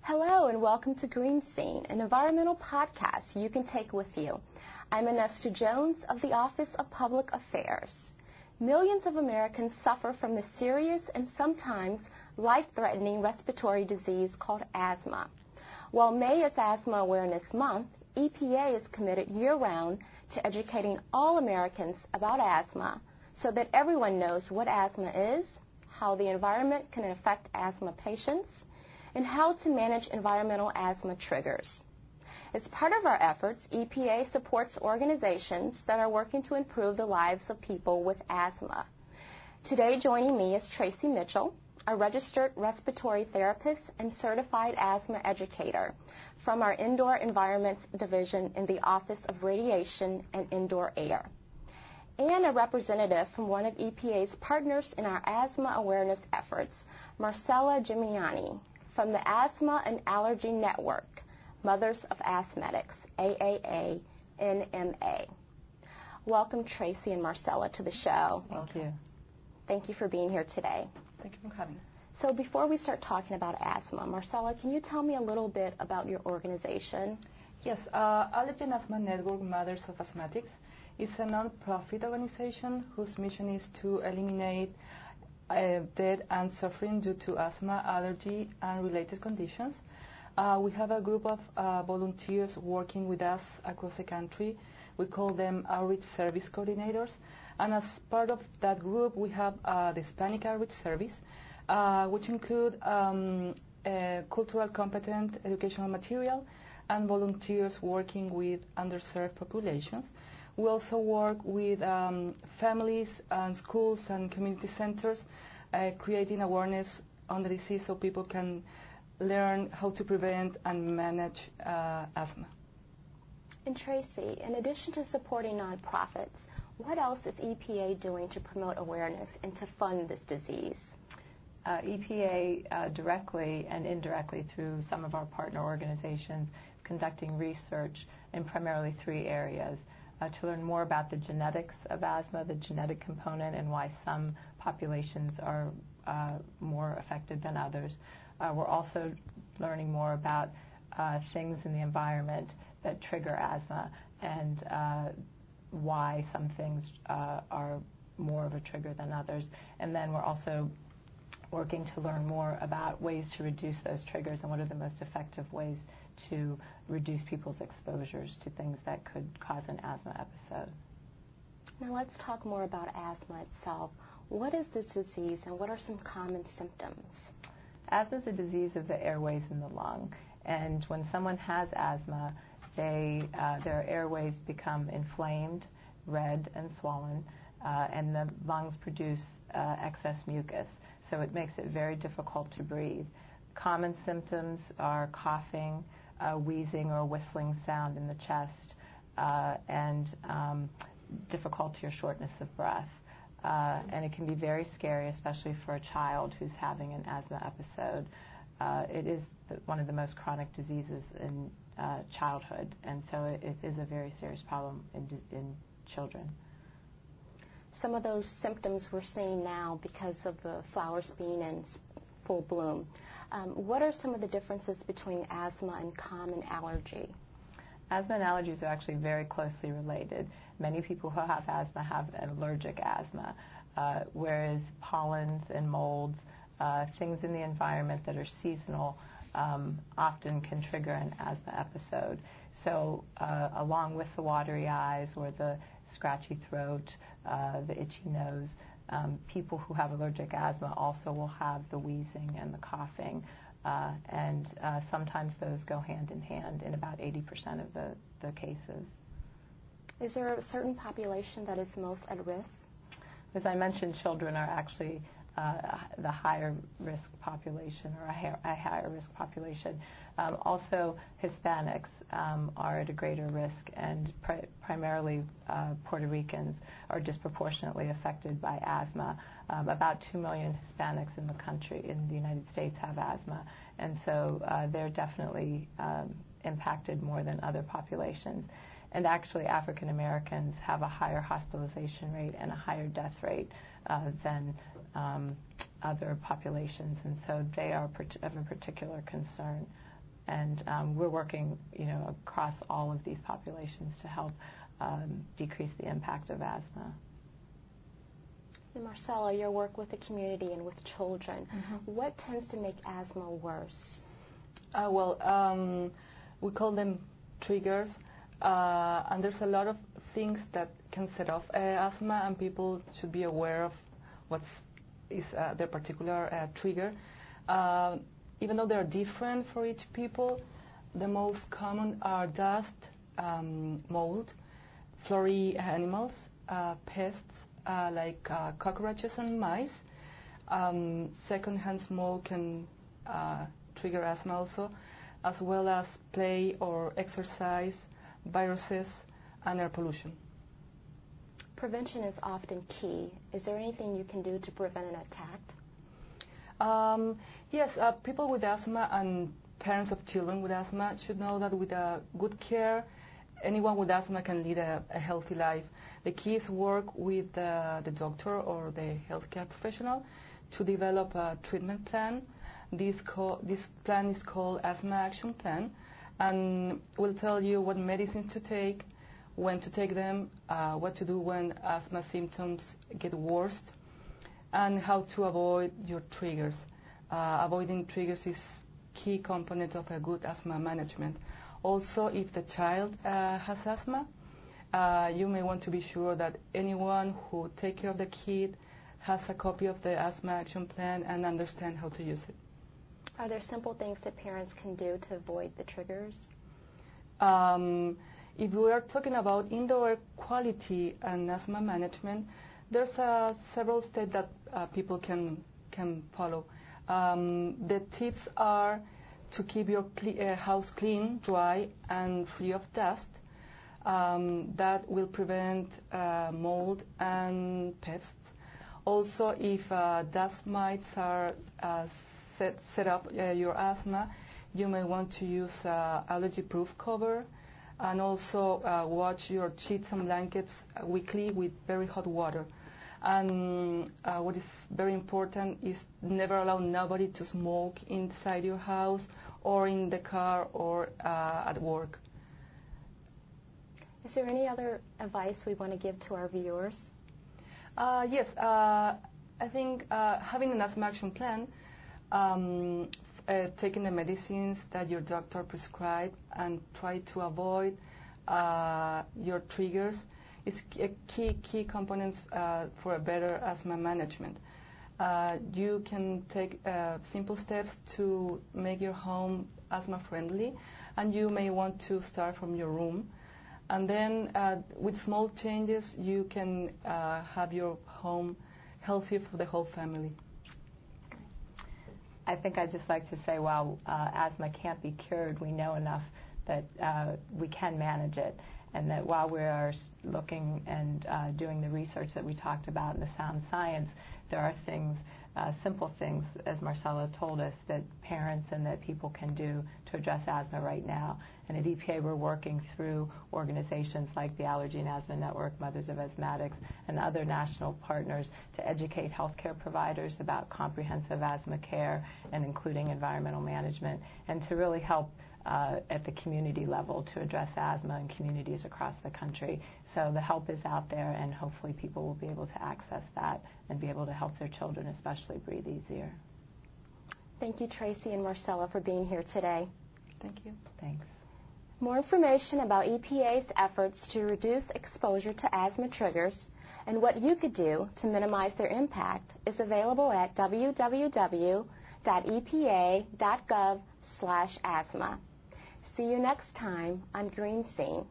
Hello and welcome to Green Scene, an environmental podcast you can take with you. I'm Anesta Jones of the Office of Public Affairs. Millions of Americans suffer from the serious and sometimes life-threatening respiratory disease called asthma. While May is Asthma Awareness Month, EPA is committed year-round to educating all Americans about asthma so that everyone knows what asthma is, how the environment can affect asthma patients, and how to manage environmental asthma triggers. As part of our efforts, EPA supports organizations that are working to improve the lives of people with asthma. Today joining me is Tracey Mitchell, a registered respiratory therapist and certified asthma educator from our Indoor Environments Division in the Office of Radiation and Indoor Air, and a representative from one of EPA's partners in our asthma awareness efforts, Marcela Gieminiani, from the Asthma and Allergy Network, Mothers of Asthmatics, AAA, NMA. Welcome, Tracey and Marcela, to the show. Thank you. Thank you for being here today. Thank you for coming. So before we start talking about asthma, Marcela, can you tell me a little bit about your organization? Yes, Allergy and Asthma Network, Mothers of Asthmatics, is a non-profit organization whose mission is to eliminate death and suffering due to asthma, allergy, and related conditions. We have a group of volunteers working with us across the country. We call them Outreach Service Coordinators. And as part of that group, we have the Hispanic Outreach Service, which include cultural competent educational material and volunteers working with underserved populations. We also work with families and schools and community centers, creating awareness on the disease so people can learn how to prevent and manage asthma. And Tracey, in addition to supporting nonprofits, what else is EPA doing to promote awareness and to fund this disease? EPA directly and indirectly through some of our partner organizations is conducting research in primarily three areas. To learn more about the genetics of asthma, the genetic component, and why some populations are more affected than others. We're also learning more about things in the environment that trigger asthma and why some things are more of a trigger than others. And then we're also working to learn more about ways to reduce those triggers and what are the most effective ways to reduce people's exposures to things that could cause an asthma episode. Now let's talk more about asthma itself. What is this disease and what are some common symptoms? Asthma is a disease of the airways in the lung, and when someone has asthma, their airways become inflamed, red, and swollen, and the lungs produce excess mucus, so it makes it very difficult to breathe. Common symptoms are coughing, wheezing or whistling sound in the chest, and difficulty or shortness of breath. And it can be very scary, especially for a child who's having an asthma episode. It is one of the most chronic diseases in childhood, and so it is a very serious problem in children. Some of those symptoms we're seeing now because of the flowers being in full bloom. What are some of the differences between asthma and common allergy? Asthma and allergies are actually very closely related. Many people who have asthma have an allergic asthma, whereas pollens and molds, things in the environment that are seasonal, often can trigger an asthma episode. So along with the watery eyes or the scratchy throat, the itchy nose, people who have allergic asthma also will have the wheezing and the coughing, and sometimes those go hand in hand in about 80% of the cases. Is there a certain population that is most at risk? As I mentioned, children are actually the higher risk population, or a higher risk population. Also, Hispanics are at a greater risk, and primarily Puerto Ricans are disproportionately affected by asthma. About 2 million Hispanics in the country, in the United States, have asthma, and so they're definitely impacted more than other populations. And actually, African Americans have a higher hospitalization rate and a higher death rate than other populations, and so they are of a particular concern And we're working, across all of these populations to help decrease the impact of asthma. And Marcela, your work with the community and with children, what tends to make asthma worse? We call them triggers, and there's a lot of things that can set off asthma, and people should be aware of what is their particular trigger. Even though they're different for each people, the most common are dust, mold, furry animals, pests like cockroaches and mice. Secondhand smoke can trigger asthma also, as well as play or exercise, viruses, and air pollution. Prevention is often key. Is there anything you can do to prevent an attack? Yes, people with asthma and parents of children with asthma should know that with good care, anyone with asthma can lead a healthy life. The key is work with the doctor or the healthcare professional to develop a treatment plan. This plan is called Asthma Action Plan, and will tell you what medicines to take, when to take them, what to do when asthma symptoms get worse, and how to avoid your triggers. Avoiding triggers is key component of a good asthma management. Also, if the child has asthma, you may want to be sure that anyone who takes care of the kid has a copy of the Asthma Action Plan and understand how to use it. Are there simple things that parents can do to avoid the triggers? If we are talking about indoor air quality and asthma management, there's several steps that people can follow. The tips are to keep your house clean, dry, and free of dust. That will prevent mold and pests. Also, if dust mites are set up your asthma, you may want to use allergy-proof cover, and also wash your sheets and blankets weekly with very hot water. And what is very important is never allow nobody to smoke inside your house or in the car or at work. Is there any other advice we want to give to our viewers? Yes, I think having an asthma action plan, taking the medicines that your doctor prescribed and try to avoid your triggers is a key components for a better asthma management. You can take simple steps to make your home asthma friendly, and you may want to start from your room. And then with small changes, you can have your home healthy for the whole family. I think I'd just like to say, while asthma can't be cured, we know enough that we can manage it, and that while we are looking and doing the research that we talked about in the sound science, there are things, simple things, as Marcela told us, that parents and that people can do to address asthma right now. And at EPA, we're working through organizations like the Allergy and Asthma Network, Mothers of Asthmatics, and other national partners to educate healthcare providers about comprehensive asthma care and including environmental management, and to really help at the community level to address asthma in communities across the country. So the help is out there, and hopefully people will be able to access that and be able to help their children, especially, breathe easier. Thank you, Tracey and Marcela, for being here today. Thank you. Thanks. More information about EPA's efforts to reduce exposure to asthma triggers and what you could do to minimize their impact is available at www.epa.gov/asthma. See you next time on Green Scene.